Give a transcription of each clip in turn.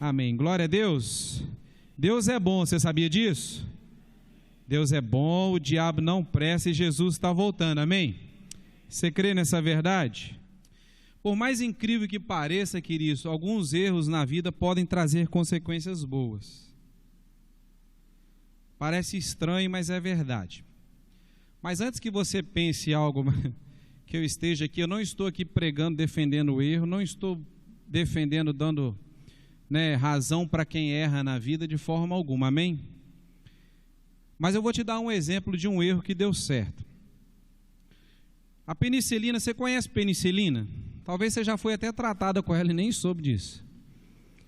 Amém. Glória a Deus. Deus é bom, você sabia disso? Deus é bom, o diabo não presta e Jesus está voltando, amém? Você crê nessa verdade? Por mais incrível que pareça, queridos, alguns erros na vida podem trazer consequências boas. Parece estranho, mas é verdade. Mas antes que você pense algo que eu esteja aqui, eu não estou aqui pregando, defendendo o erro, não estou defendendo, dando razão para quem erra na vida de forma alguma, amém? Mas eu vou te dar um exemplo de um erro que deu certo. A penicilina, você conhece penicilina? Talvez você já foi até tratada com ela e nem soube disso.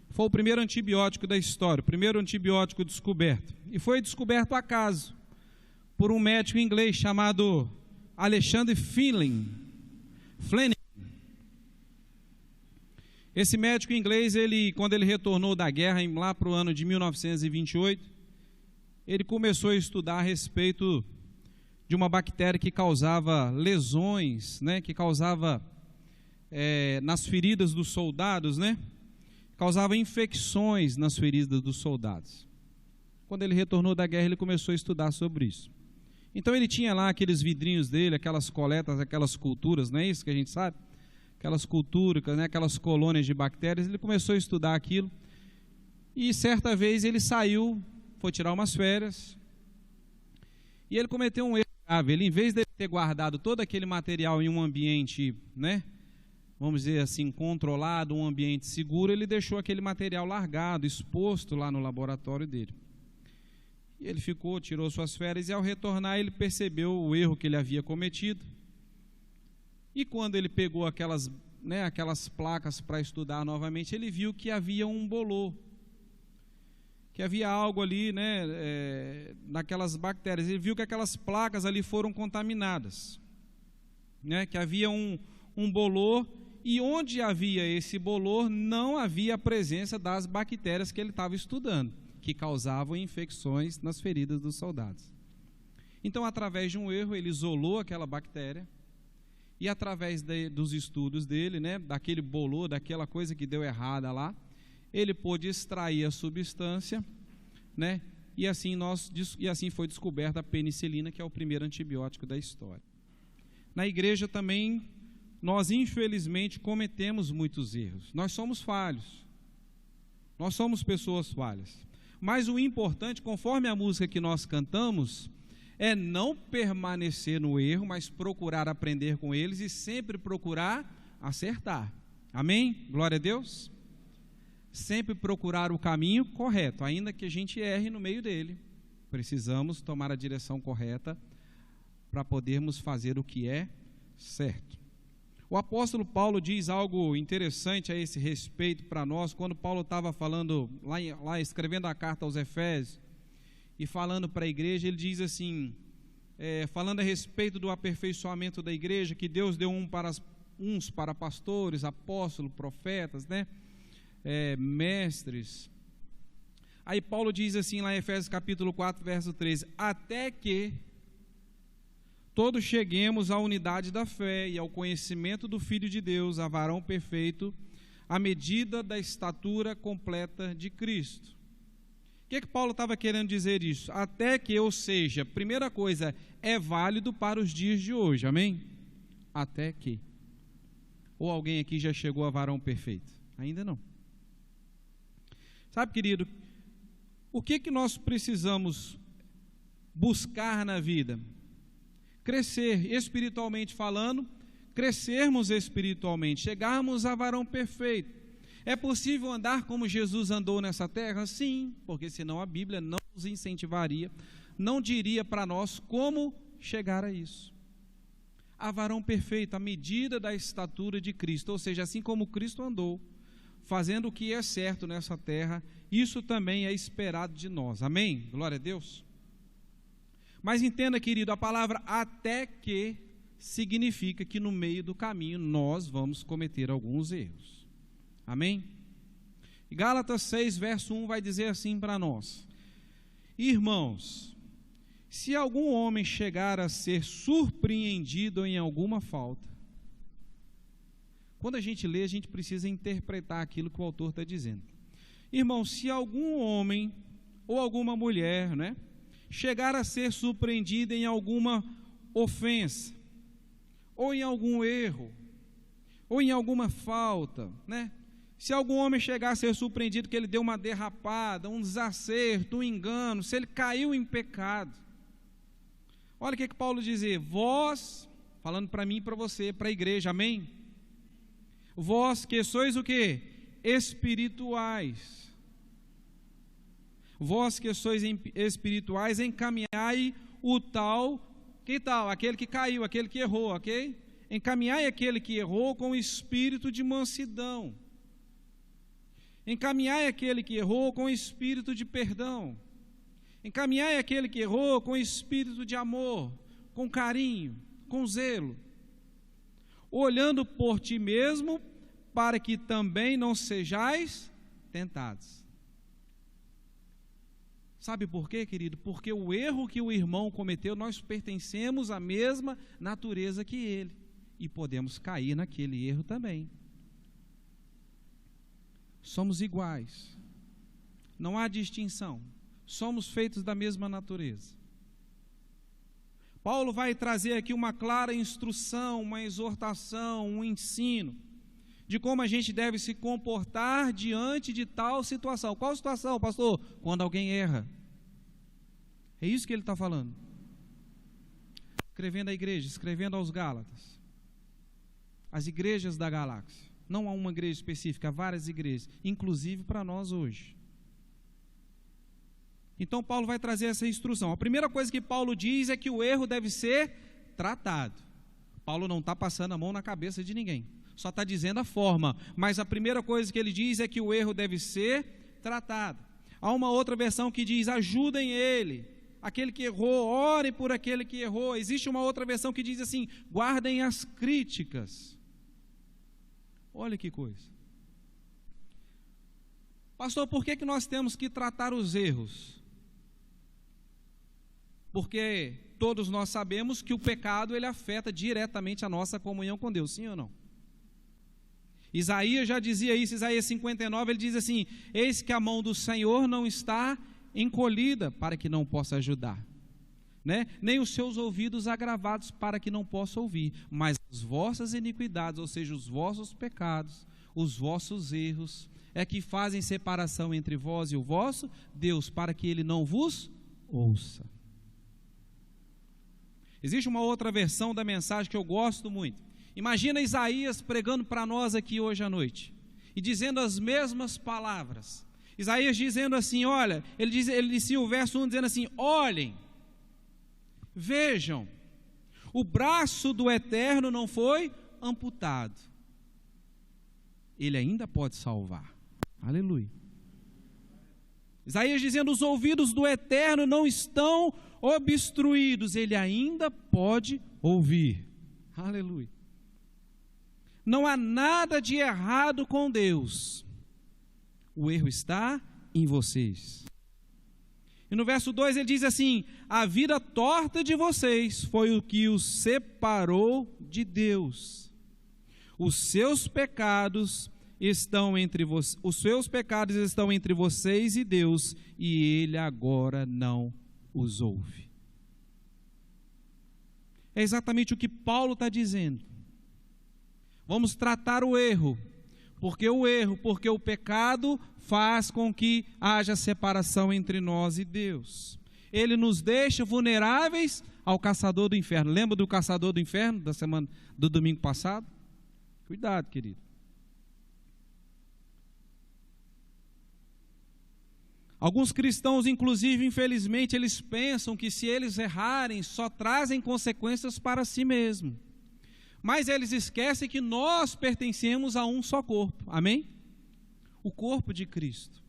Foi o primeiro antibiótico da história, o primeiro antibiótico descoberto. E foi descoberto acaso por um médico inglês chamado Alexander Fleming. Esse médico inglês, quando ele retornou da guerra, lá para o ano de 1928, ele começou a estudar a respeito de uma bactéria que causava lesões, que causava nas feridas dos soldados, causava infecções nas feridas dos soldados. Quando ele retornou da guerra, ele começou a estudar sobre isso. Então ele tinha lá aqueles vidrinhos dele, aquelas coletas, aquelas culturas, não é isso que a gente sabe? Aquelas culturas, aquelas colônias de bactérias, ele começou a estudar aquilo, e certa vez ele saiu, foi tirar umas férias, e ele cometeu um erro grave. Ele, em vez de ter guardado todo aquele material em um ambiente, vamos dizer assim, controlado, um ambiente seguro, ele deixou aquele material largado, exposto lá no laboratório dele. E ele tirou suas férias, e ao retornar ele percebeu o erro que ele havia cometido. E quando ele pegou aquelas placas para estudar novamente, ele viu que havia um bolor, que havia algo ali, naquelas bactérias. Ele viu que aquelas placas ali foram contaminadas, que havia um bolor, e onde havia esse bolor não havia a presença das bactérias que ele estava estudando, que causavam infecções nas feridas dos soldados. Então, através de um erro, ele isolou aquela bactéria, e através dos estudos dele, daquele bolor, daquela coisa que deu errada lá, ele pôde extrair a substância, e assim foi descoberta a penicilina, que é o primeiro antibiótico da história. Na igreja também, nós infelizmente cometemos muitos erros. Nós somos falhos, nós somos pessoas falhas, mas o importante, conforme a música que nós cantamos, é não permanecer no erro, mas procurar aprender com eles e sempre procurar acertar. Amém? Glória a Deus. Sempre procurar o caminho correto, ainda que a gente erre no meio dele. Precisamos tomar a direção correta para podermos fazer o que é certo. O apóstolo Paulo diz algo interessante a esse respeito para nós, quando Paulo estava falando, lá escrevendo a carta aos Efésios, e falando para a igreja, ele diz assim, falando a respeito do aperfeiçoamento da igreja, que Deus deu uns para pastores, apóstolos, profetas, mestres. Aí Paulo diz assim lá em Efésios capítulo 4, verso 13, até que todos cheguemos à unidade da fé e ao conhecimento do Filho de Deus, a varão perfeito, à medida da estatura completa de Cristo. O que Paulo estava querendo dizer isso? Até que, ou seja, primeira coisa, é válido para os dias de hoje, amém? Até que. Ou alguém aqui já chegou a varão perfeito? Ainda não. Sabe, querido, o que nós precisamos buscar na vida? Crescer espiritualmente falando, crescermos espiritualmente, chegarmos a varão perfeito. É possível andar como Jesus andou nessa terra? Sim, porque senão a Bíblia não nos incentivaria, não diria para nós como chegar a isso. A varão perfeito, a medida da estatura de Cristo, ou seja, assim como Cristo andou, fazendo o que é certo nessa terra, isso também é esperado de nós, amém? Glória a Deus. Mas entenda, querido, a palavra até que significa que no meio do caminho nós vamos cometer alguns erros. Amém? E Gálatas 6, verso 1 vai dizer assim para nós: irmãos, se algum homem chegar a ser surpreendido em alguma falta, quando a gente lê, a gente precisa interpretar aquilo que o autor está dizendo. Irmão, se algum homem ou alguma mulher, né, chegar a ser surpreendido em alguma ofensa, ou em algum erro, ou em alguma falta, né? Se algum homem chegar a ser surpreendido que ele deu uma derrapada, um desacerto, um engano, se ele caiu em pecado, olha o que Paulo diz, vós, falando para mim e para você, para a igreja, amém? Vós que sois o quê? Espirituais. Vós que sois espirituais, encaminhai o tal, que tal? Aquele que caiu, aquele que errou, ok? Encaminhai aquele que errou com o espírito de mansidão. Encaminhai aquele que errou com espírito de perdão. Encaminhai aquele que errou com espírito de amor, com carinho, com zelo, olhando por ti mesmo, para que também não sejais tentados. Sabe por quê, querido? Porque o erro que o irmão cometeu, nós pertencemos à mesma natureza que ele, e podemos cair naquele erro também. Somos iguais, não há distinção, somos feitos da mesma natureza. Paulo vai trazer aqui uma clara instrução, uma exortação, um ensino de como a gente deve se comportar diante de tal situação. Qual situação, pastor? Quando alguém erra. É isso que ele está falando. Escrevendo à igreja, escrevendo aos Gálatas, as igrejas da galáxia. Não há uma igreja específica, há várias igrejas, inclusive para nós hoje. Então Paulo vai trazer essa instrução. A primeira coisa que Paulo diz é que o erro deve ser tratado. Paulo não está passando a mão na cabeça de ninguém, só está dizendo a forma, mas a primeira coisa que ele diz é que o erro deve ser tratado. Há uma outra versão que diz, ajudem ele, aquele que errou, ore por aquele que errou. Existe uma outra versão que diz assim, guardem as críticas. Olha que coisa. Pastor, por que nós temos que tratar os erros? Porque todos nós sabemos que o pecado ele afeta diretamente a nossa comunhão com Deus, sim ou não? Isaías já dizia isso, Isaías 59, ele diz assim, eis que a mão do Senhor não está encolhida para que não possa ajudar, né? Nem os seus ouvidos agravados para que não possa ouvir, mas as vossas iniquidades, ou seja, os vossos pecados, os vossos erros, é que fazem separação entre vós e o vosso Deus, para que ele não vos ouça. Existe uma outra versão da mensagem que eu gosto muito. Imagina Isaías pregando para nós aqui hoje à noite, e dizendo as mesmas palavras. Isaías dizendo assim, olha, ele disse o verso 1 dizendo assim, olhem, vejam, o braço do Eterno não foi amputado, ele ainda pode salvar, aleluia. Isaías dizendo, os ouvidos do Eterno não estão obstruídos, ele ainda pode ouvir, aleluia. Não há nada de errado com Deus, o erro está em vocês. E no verso 2 ele diz assim, a vida torta de vocês foi o que os separou de Deus. Os seus pecados estão entre vocês e Deus, e ele agora não os ouve. É exatamente o que Paulo está dizendo. Vamos tratar o erro, porque o pecado faz com que haja separação entre nós e Deus. Ele nos deixa vulneráveis ao caçador do inferno. Lembra do caçador do inferno do domingo passado? Cuidado, querido. Alguns cristãos, inclusive, infelizmente, eles pensam que se eles errarem, só trazem consequências para si mesmo. Mas eles esquecem que nós pertencemos a um só corpo, amém? O corpo de Cristo.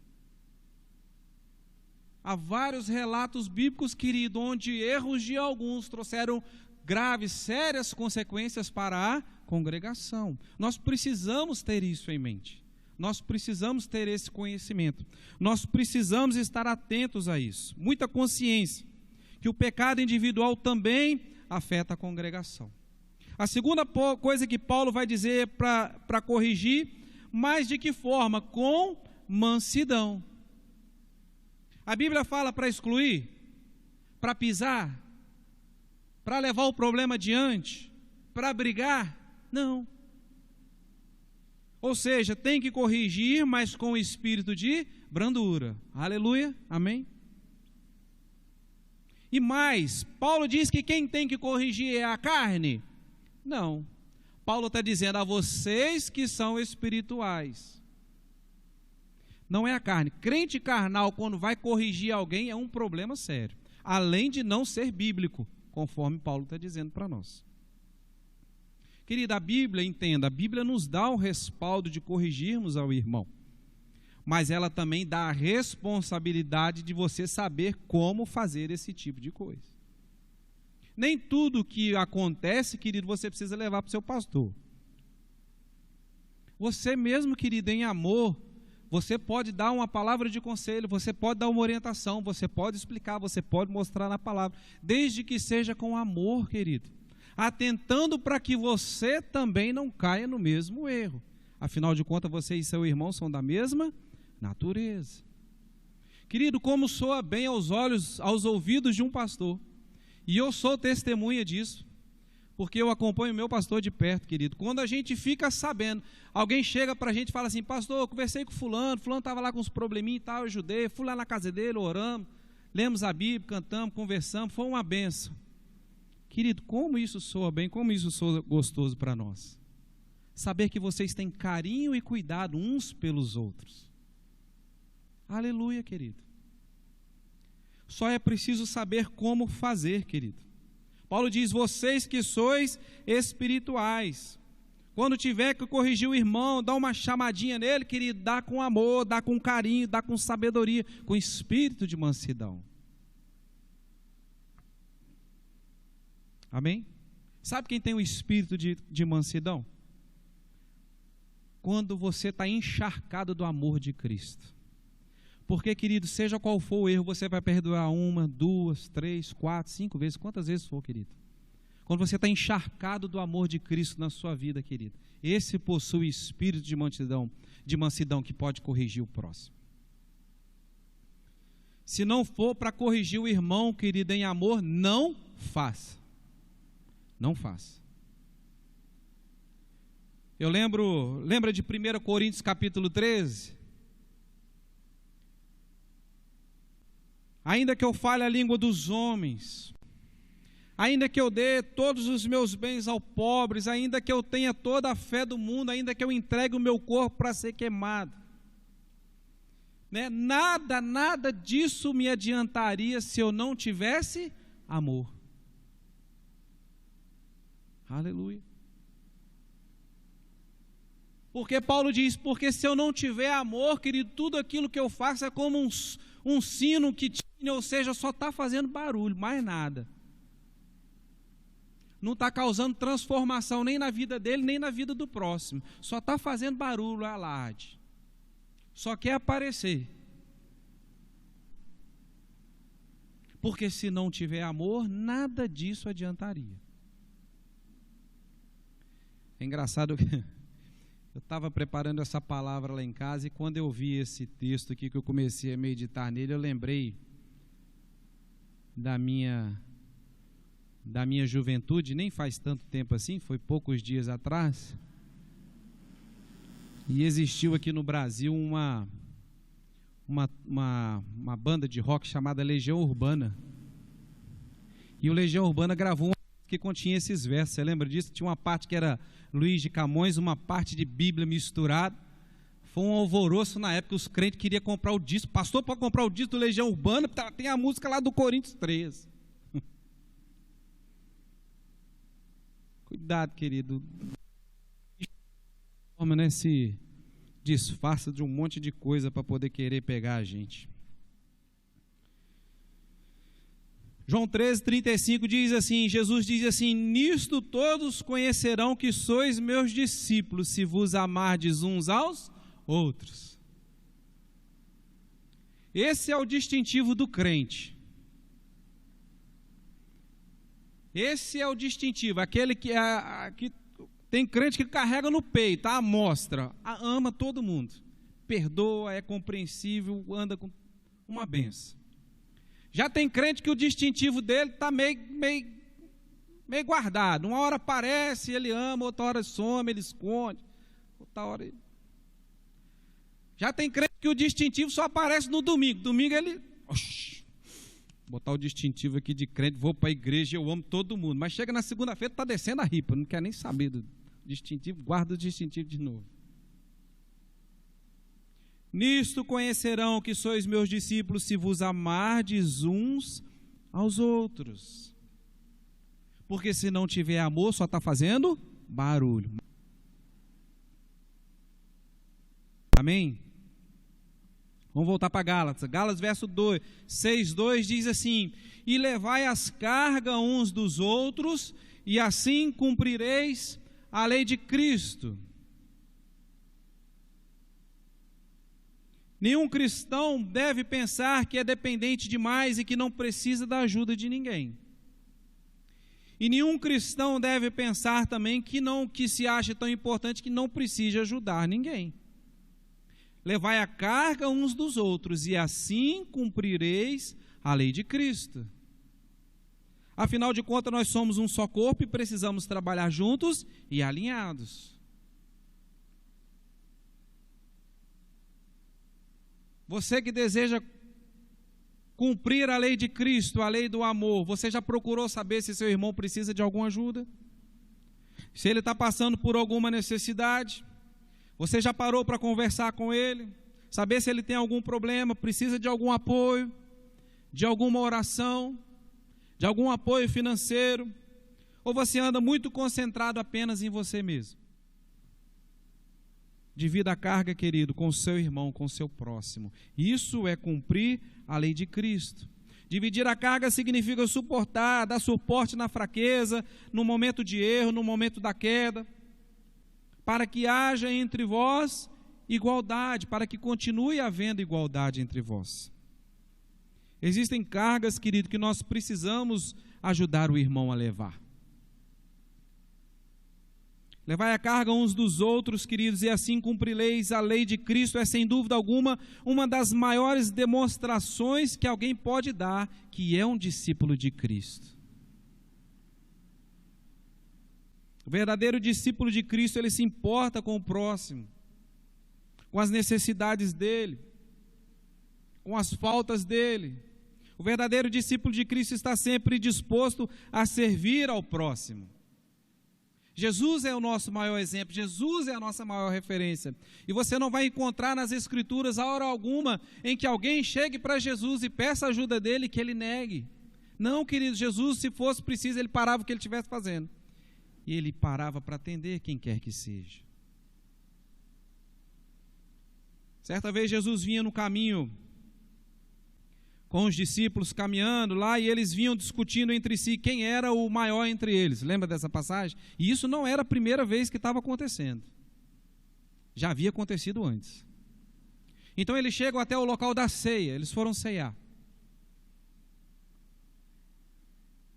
Há vários relatos bíblicos, querido, onde erros de alguns trouxeram graves, sérias consequências para a congregação. Nós precisamos ter isso em mente. Nós precisamos ter esse conhecimento. Nós precisamos estar atentos a isso. Muita consciência que o pecado individual também afeta a congregação. A segunda coisa que Paulo vai dizer para corrigir, mas de que forma? Com mansidão. A Bíblia fala para excluir, para pisar, para levar o problema adiante, para brigar? Não. Ou seja, tem que corrigir, mas com o espírito de brandura. Aleluia, amém? E mais, Paulo diz que quem tem que corrigir é a carne? Não. Paulo está dizendo a vocês que são espirituais. Não é a carne. Crente carnal, quando vai corrigir alguém, é um problema sério. Além de não ser bíblico, conforme Paulo está dizendo para nós. Querida, a Bíblia, entenda, a Bíblia nos dá o respaldo de corrigirmos ao irmão. Mas ela também dá a responsabilidade de você saber como fazer esse tipo de coisa. Nem tudo que acontece, querido, você precisa levar para o seu pastor. Você mesmo, querido, em amor, você pode dar uma palavra de conselho, você pode dar uma orientação, você pode explicar, você pode mostrar na palavra, desde que seja com amor, querido, atentando para que você também não caia no mesmo erro. Afinal de contas, você e seu irmão são da mesma natureza. Querido, como soa bem aos olhos, aos ouvidos de um pastor, e eu sou testemunha disso, porque eu acompanho o meu pastor de perto, querido. Quando a gente fica sabendo, alguém chega para a gente e fala assim: pastor, eu conversei com fulano estava lá com uns probleminhas e tal, eu ajudei, fui lá na casa dele, oramos, lemos a Bíblia, cantamos, conversamos, foi uma benção. Querido, como isso soa bem, como isso soa gostoso para nós. Saber que vocês têm carinho e cuidado uns pelos outros. Aleluia, querido. Só é preciso saber como fazer, querido. Paulo diz: vocês que sois espirituais, quando tiver que corrigir o irmão, dá uma chamadinha nele, querido, dá com amor, dá com carinho, dá com sabedoria, com espírito de mansidão. Amém? Sabe quem tem o espírito de mansidão? Quando você está encharcado do amor de Cristo. Porque, querido, seja qual for o erro, você vai perdoar 1, 2, 3, 4, 5 vezes, quantas vezes for, querido. Quando você está encharcado do amor de Cristo na sua vida, querido, esse possui espírito de mansidão que pode corrigir o próximo. Se não for para corrigir o irmão, querido, em amor, não faça. Não faça. Lembra de 1 Coríntios capítulo 13? Ainda que eu fale a língua dos homens, ainda que eu dê todos os meus bens aos pobres, ainda que eu tenha toda a fé do mundo, ainda que eu entregue o meu corpo para ser queimado, né? Nada disso me adiantaria se eu não tivesse amor. Aleluia. Porque Paulo diz: porque se eu não tiver amor, querido, tudo aquilo que eu faço é como um sino que tinha, ou seja, só está fazendo barulho, mais nada. Não está causando transformação nem na vida dele, nem na vida do próximo. Só está fazendo barulho, alarde. Só quer aparecer. Porque se não tiver amor, nada disso adiantaria. É engraçado que eu estava preparando essa palavra lá em casa e quando eu vi esse texto aqui, que eu comecei a meditar nele, eu lembrei da minha juventude, nem faz tanto tempo assim, foi poucos dias atrás, e existiu aqui no Brasil uma banda de rock chamada Legião Urbana, e o Legião Urbana gravou uma que continha esses versos. Você lembra disso? Tinha uma parte que era Luiz de Camões, uma parte de Bíblia misturada. Foi um alvoroço na época, os crentes queriam comprar o disco. Pastor, pode comprar o disco do Legião Urbana, tem a música lá do Coríntios 13. Cuidado, querido. Né, se disfarça de um monte de coisa para poder querer pegar a gente. João 13:35 diz assim, Jesus diz assim: nisto todos conhecerão que sois meus discípulos, se vos amardes uns aos outros. Esse é o distintivo do crente. Esse é o distintivo, aquele que tem crente que carrega no peito, a amostra, ama todo mundo, perdoa, é compreensível, anda com uma benção. Já tem crente que o distintivo dele está meio guardado, uma hora aparece, ele ama, outra hora some, ele esconde, outra hora... Já tem crente que o distintivo só aparece no domingo, domingo ele... botar o distintivo aqui de crente, vou para a igreja, eu amo todo mundo, mas chega na segunda-feira, está descendo a ripa, não quer nem saber do distintivo, guarda o distintivo de novo. Nisto conhecerão que sois meus discípulos, se vos amardes uns aos outros. Porque se não tiver amor, só está fazendo barulho. Amém? Vamos voltar para Gálatas. Gálatas verso 6:2 diz assim: e levai as cargas uns dos outros, e assim cumprireis a lei de Cristo. Nenhum cristão deve pensar que é dependente demais e que não precisa da ajuda de ninguém. E nenhum cristão deve pensar também que se acha tão importante que não precisa ajudar ninguém. Levai a carga uns dos outros, e assim cumprireis a lei de Cristo. Afinal de contas, nós somos um só corpo e precisamos trabalhar juntos e alinhados. Você que deseja cumprir a lei de Cristo, a lei do amor, você já procurou saber se seu irmão precisa de alguma ajuda? Se ele está passando por alguma necessidade? Você já parou para conversar com ele? Saber se ele tem algum problema, precisa de algum apoio, de alguma oração, de algum apoio financeiro? Ou você anda muito concentrado apenas em você mesmo? Divida a carga, querido, com o seu irmão, com o seu próximo. Isso é cumprir a lei de Cristo. Dividir a carga significa suportar, dar suporte na fraqueza, no momento de erro, no momento da queda, para que haja entre vós igualdade, para que continue havendo igualdade entre vós. Existem cargas, querido, que nós precisamos ajudar o irmão a levar. Levai a carga uns dos outros, queridos, e assim cumprireis a lei de Cristo. É sem dúvida alguma uma das maiores demonstrações que alguém pode dar que é um discípulo de Cristo. O verdadeiro discípulo de Cristo, ele se importa com o próximo, com as necessidades dele, com as faltas dele. O verdadeiro discípulo de Cristo está sempre disposto a servir ao próximo. Jesus é o nosso maior exemplo, Jesus é a nossa maior referência. E você não vai encontrar nas Escrituras a hora alguma em que alguém chegue para Jesus e peça ajuda dele, que ele negue. Não, querido, Jesus, se fosse preciso, ele parava o que ele estivesse fazendo. E ele parava para atender quem quer que seja. Certa vez Jesus vinha no caminho com os discípulos caminhando lá, e eles vinham discutindo entre si quem era o maior entre eles. Lembra dessa passagem? E isso não era a primeira vez que estava acontecendo. Já havia acontecido antes. Então eles chegam até o local da ceia, eles foram ceiar.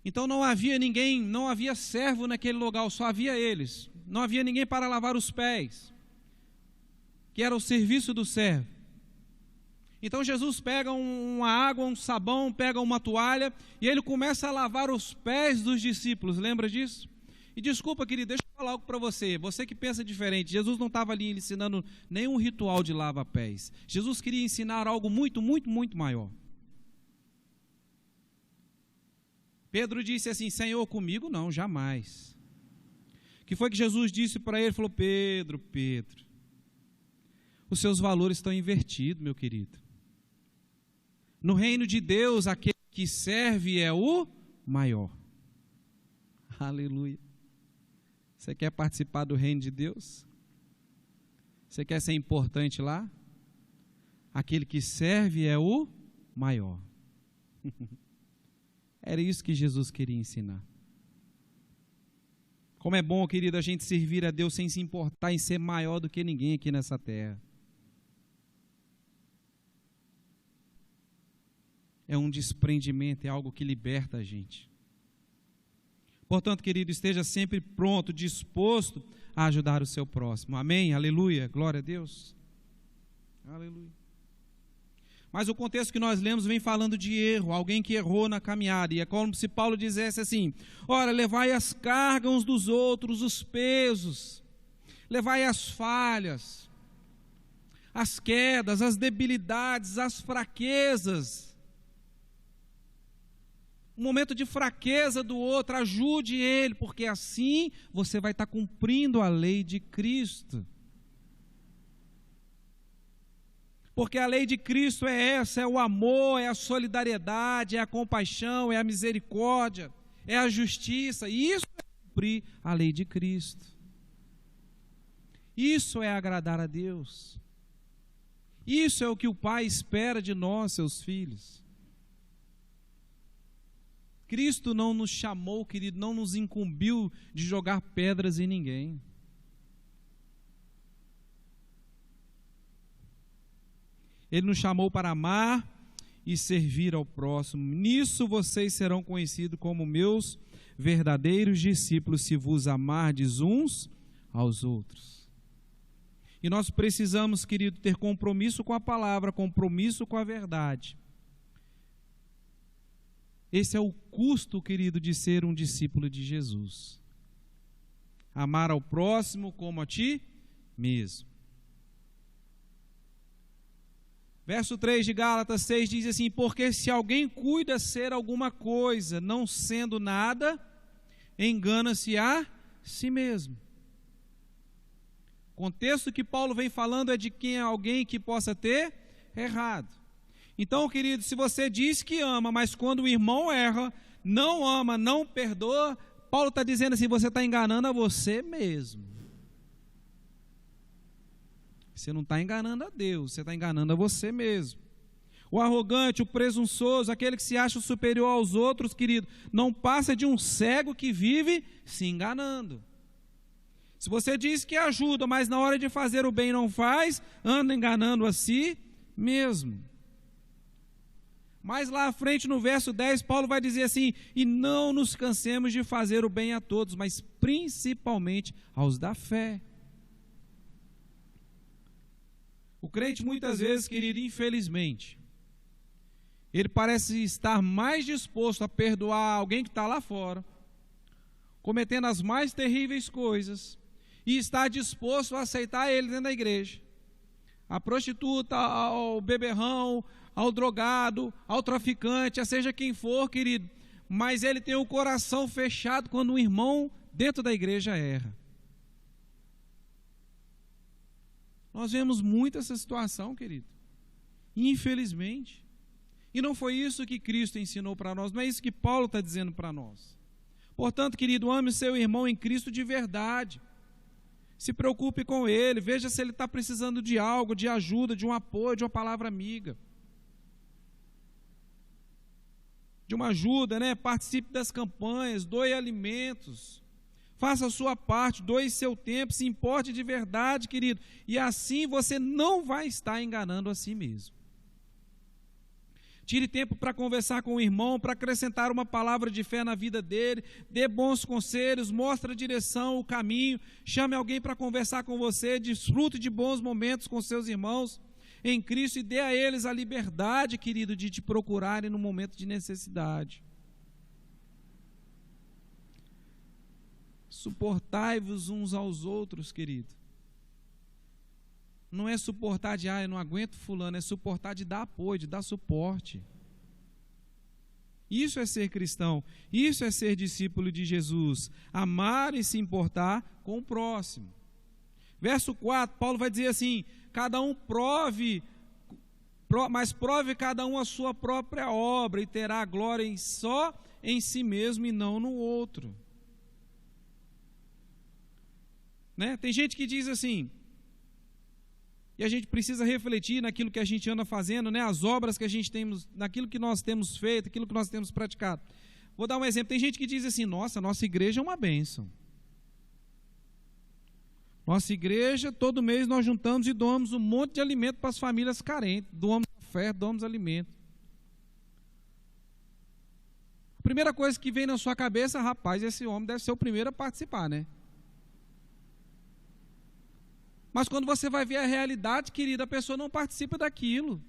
Então não havia ninguém, não havia servo naquele lugar, só havia eles. Não havia ninguém para lavar os pés, que era o serviço do servo. Então Jesus pega uma água, um sabão, pega uma toalha e ele começa a lavar os pés dos discípulos, lembra disso? E desculpa, querido, deixa eu falar algo para você, você que pensa diferente. Jesus não estava ali ensinando nenhum ritual de lava-pés. Jesus queria ensinar algo muito, muito, muito maior. Pedro disse assim: Senhor, comigo não, jamais. O que foi que Jesus disse para ele? Ele falou: Pedro, os seus valores estão invertidos, meu querido. No reino de Deus, aquele que serve é o maior. Aleluia. Você quer participar do reino de Deus? Você quer ser importante lá? Aquele que serve é o maior. Era isso que Jesus queria ensinar. Como é bom, querido, a gente servir a Deus sem se importar em ser maior do que ninguém aqui nessa terra. É um desprendimento, é algo que liberta a gente. Portanto, querido, esteja sempre pronto, disposto a ajudar o seu próximo. Amém? Aleluia. Glória a Deus. Aleluia. Mas o contexto que nós lemos vem falando de erro, alguém que errou na caminhada. E é como se Paulo dissesse assim: ora, levai as cargas uns dos outros, os pesos, levai as falhas, as quedas, as debilidades, as fraquezas. Um momento de fraqueza do outro, ajude ele, porque assim você vai estar cumprindo a lei de Cristo. Porque a lei de Cristo é essa, é o amor, é a solidariedade, é a compaixão, é a misericórdia, é a justiça. E isso é cumprir a lei de Cristo. Isso é agradar a Deus. Isso é o que o Pai espera de nós, seus filhos. Cristo não nos chamou, querido, não nos incumbiu de jogar pedras em ninguém. Ele nos chamou para amar e servir ao próximo. Nisso vocês serão conhecidos como meus verdadeiros discípulos, se vos amardes uns aos outros. E nós precisamos, querido, ter compromisso com a palavra, compromisso com a verdade. Esse é o custo, querido, de ser um discípulo de Jesus. Amar ao próximo como a ti mesmo. Verso 3 de Gálatas 6 diz assim: porque se alguém cuida ser alguma coisa, não sendo nada, engana-se a si mesmo. O contexto que Paulo vem falando é de quem é alguém que possa ter errado. Então, querido, se você diz que ama, mas quando o irmão erra, não ama, não perdoa, Paulo está dizendo assim: você está enganando a você mesmo. Você não está enganando a Deus, você está enganando a você mesmo. O arrogante, o presunçoso, aquele que se acha superior aos outros, querido, não passa de um cego que vive se enganando. Se você diz que ajuda, mas na hora de fazer o bem não faz, anda enganando a si mesmo. Mas lá à frente, no verso 10, Paulo vai dizer assim: e não nos cansemos de fazer o bem a todos, mas principalmente aos da fé. O crente muitas vezes, querido, infelizmente, ele parece estar mais disposto a perdoar alguém que está lá fora, cometendo as mais terríveis coisas, e está disposto a aceitar ele dentro da igreja. A prostituta, ao beberrão, ao drogado, ao traficante, a seja quem for, querido, mas ele tem o coração fechado quando um irmão dentro da igreja erra. Nós vemos muito essa situação, querido, infelizmente. E não foi isso que Cristo ensinou para nós, não é isso que Paulo está dizendo para nós. Portanto, querido, ame o seu irmão em Cristo de verdade. Se preocupe com ele, veja se ele está precisando de algo, de ajuda, de um apoio, de uma palavra amiga. De uma ajuda, né? Participe das campanhas, doe alimentos. Faça a sua parte, doe seu tempo, se importe de verdade, querido. E assim você não vai estar enganando a si mesmo. Tire tempo para conversar com o irmão, para acrescentar uma palavra de fé na vida dele, dê bons conselhos, mostre a direção, o caminho, chame alguém para conversar com você, desfrute de bons momentos com seus irmãos em Cristo e dê a eles a liberdade, querido, de te procurarem no momento de necessidade. Suportai-vos uns aos outros, querido. Não é suportar de, eu não aguento fulano, é suportar de dar apoio, de dar suporte. Isso é ser cristão, isso é ser discípulo de Jesus, amar e se importar com o próximo. Verso 4, Paulo vai dizer assim: cada um prove cada um a sua própria obra e terá glória só em si mesmo e não no outro. Né? Tem gente que diz assim, e a gente precisa refletir naquilo que a gente anda fazendo, né? As obras que a gente temos, naquilo que nós temos feito, aquilo que nós temos praticado. Vou dar um exemplo, tem gente que diz assim: nossa igreja é uma bênção. Nossa igreja, todo mês nós juntamos e doamos um monte de alimento para as famílias carentes, doamos oferta, doamos alimento. A primeira coisa que vem na sua cabeça, rapaz, esse homem deve ser o primeiro a participar, né? Mas quando você vai ver a realidade, querida, a pessoa não participa daquilo.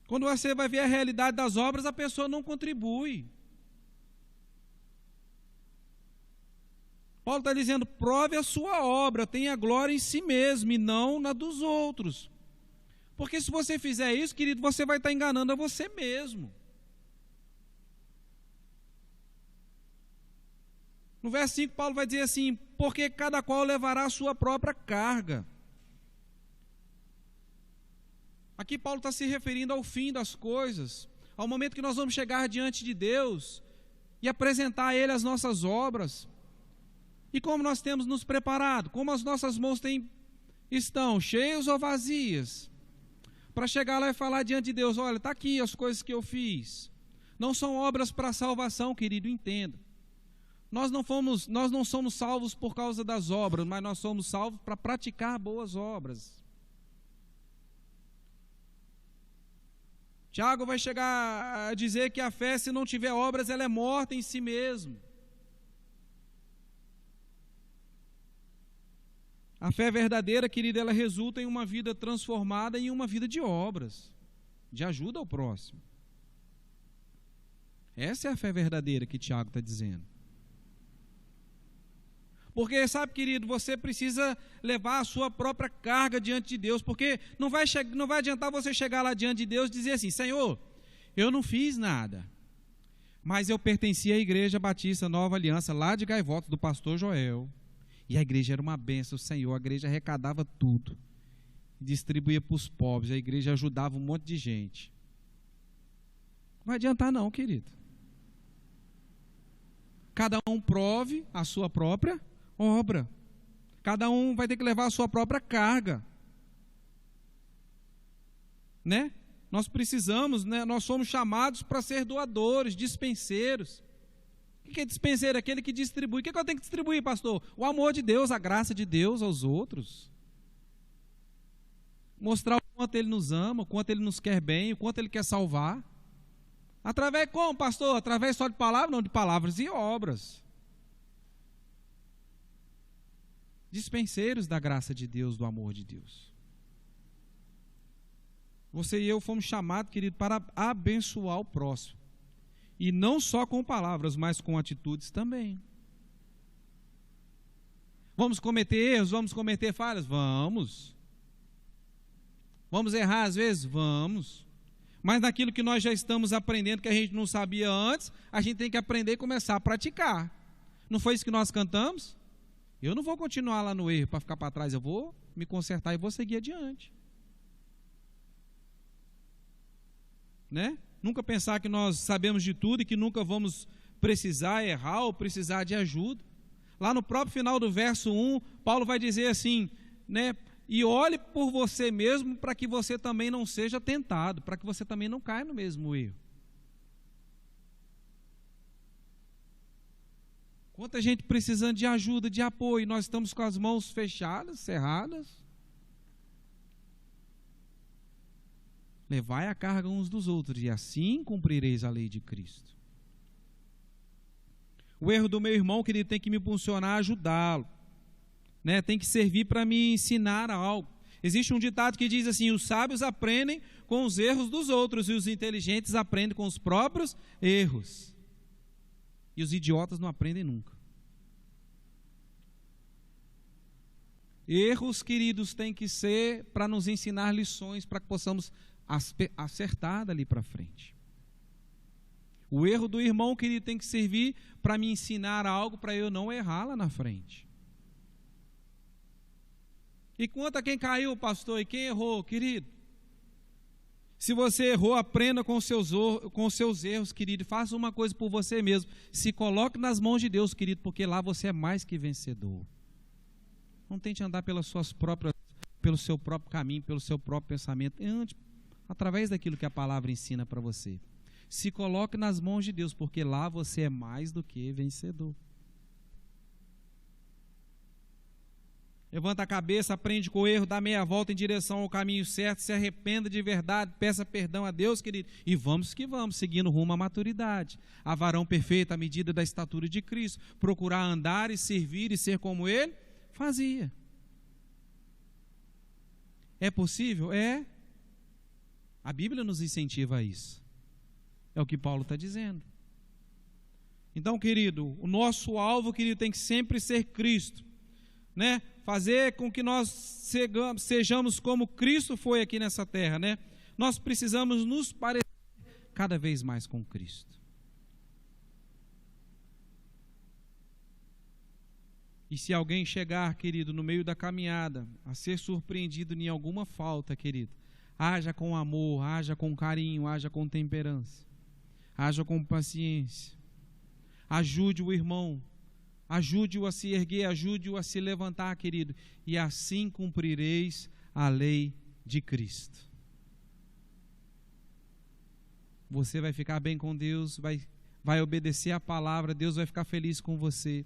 Quando você vai ver a realidade das obras, a pessoa não contribui. Paulo está dizendo, prove a sua obra, tenha glória em si mesmo e não na dos outros. Porque se você fizer isso, querido, você vai estar enganando a você mesmo. No verso 5, Paulo vai dizer assim, porque cada qual levará a sua própria carga. Aqui Paulo está se referindo ao fim das coisas, ao momento que nós vamos chegar diante de Deus e apresentar a Ele as nossas obras. E como nós temos nos preparado, como as nossas mãos estão cheias ou vazias, para chegar lá e falar diante de Deus, olha, está aqui as coisas que eu fiz. Não são obras para salvação, querido, entenda. Nós não somos salvos por causa das obras, mas nós somos salvos para praticar boas obras. Tiago vai chegar a dizer que a fé, se não tiver obras, ela é morta em si mesma. A fé verdadeira, querida, ela resulta em uma vida transformada em uma vida de obras, de ajuda ao próximo. Essa é a fé verdadeira que Tiago está dizendo. Porque, sabe, querido, você precisa levar a sua própria carga diante de Deus, porque não vai adiantar você chegar lá diante de Deus e dizer assim, Senhor, eu não fiz nada, mas eu pertencia à Igreja Batista Nova Aliança, lá de Gaivotas, do pastor Joel, e a igreja era uma bênção, Senhor, a igreja arrecadava tudo, distribuía para os pobres, a igreja ajudava um monte de gente. Não vai adiantar não, querido. Cada um prove a sua própria obra. Cada um vai ter que levar a sua própria carga. Né? Nós precisamos, né? Nós somos chamados para ser doadores, dispenseiros. O que é dispenseiro? Aquele que distribui. O que eu tenho que distribuir, pastor? O amor de Deus, a graça de Deus aos outros. Mostrar o quanto Ele nos ama, o quanto Ele nos quer bem, o quanto Ele quer salvar. Através como, pastor? Através só de palavras? Não, de palavras e obras. Dispenseiros da graça de Deus, do amor de Deus. Você e eu fomos chamados, querido, para abençoar o próximo. E não só com palavras, mas com atitudes também. Vamos cometer erros, vamos cometer falhas? Vamos. Vamos errar às vezes? Vamos. Mas naquilo que nós já estamos aprendendo, que a gente não sabia antes, a gente tem que aprender e começar a praticar. Não foi isso que nós cantamos? Eu não vou continuar lá no erro para ficar para trás, eu vou me consertar e vou seguir adiante. Né? Nunca pensar que nós sabemos de tudo e que nunca vamos precisar errar ou precisar de ajuda. Lá no próprio final do verso 1, Paulo vai dizer assim, né? E olhe por você mesmo para que você também não seja tentado, para que você também não caia no mesmo erro. Quanta gente precisando de ajuda, de apoio, nós estamos com as mãos fechadas, cerradas. Levai a carga uns dos outros, e assim cumprireis a lei de Cristo. O erro do meu irmão, querido, tem que me impulsionar a ajudá-lo, né? Tem que servir para me ensinar algo. Existe um ditado que diz assim, os sábios aprendem com os erros dos outros, e os inteligentes aprendem com os próprios erros. E os idiotas não aprendem nunca. Erros, queridos, têm que ser para nos ensinar lições, para que possamos acertar dali para frente. O erro do irmão, querido, tem que servir para me ensinar algo, para eu não errar lá na frente. E quanto a quem caiu, pastor, e quem errou, querido? Se você errou, aprenda com os seus erros, querido. Faça uma coisa por você mesmo. Se coloque nas mãos de Deus, querido, porque lá você é mais que vencedor. Não tente andar pelo seu próprio caminho, pelo seu próprio pensamento. Ande através daquilo que a palavra ensina para você. Se coloque nas mãos de Deus, porque lá você é mais do que vencedor. Levanta a cabeça, aprende com o erro, dá meia volta em direção ao caminho certo, se arrependa de verdade, peça perdão a Deus, querido, e vamos que vamos, seguindo rumo à maturidade, a varão perfeito à medida da estatura de Cristo, procurar andar e servir e ser como Ele fazia. É possível? É. A Bíblia nos incentiva a isso. É o que Paulo está dizendo. Então, querido, o nosso alvo, querido, tem que sempre ser Cristo, né? Fazer com que nós sejamos como Cristo foi aqui nessa terra, né? Nós precisamos nos parecer cada vez mais com Cristo. E se alguém chegar, querido, no meio da caminhada, a ser surpreendido em alguma falta, querido, haja com amor, haja com carinho, haja com temperança, haja com paciência, ajude o irmão, ajude-o a se erguer, ajude-o a se levantar, querido, e assim cumprireis a lei de Cristo. Você vai ficar bem com Deus, vai obedecer a palavra, Deus vai ficar feliz com você.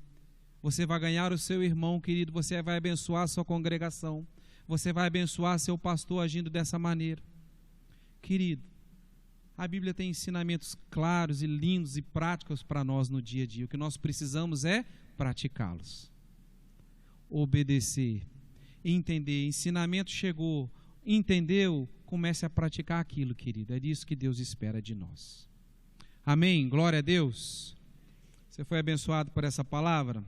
Você vai ganhar o seu irmão, querido, você vai abençoar a sua congregação, você vai abençoar seu pastor agindo dessa maneira. Querido, a Bíblia tem ensinamentos claros e lindos e práticos para nós no dia a dia. O que nós precisamos é praticá-los. Obedecer, entender. Ensinamento chegou, entendeu? Comece a praticar aquilo, querido. É disso que Deus espera de nós. Amém? Glória a Deus. Você foi abençoado por essa palavra?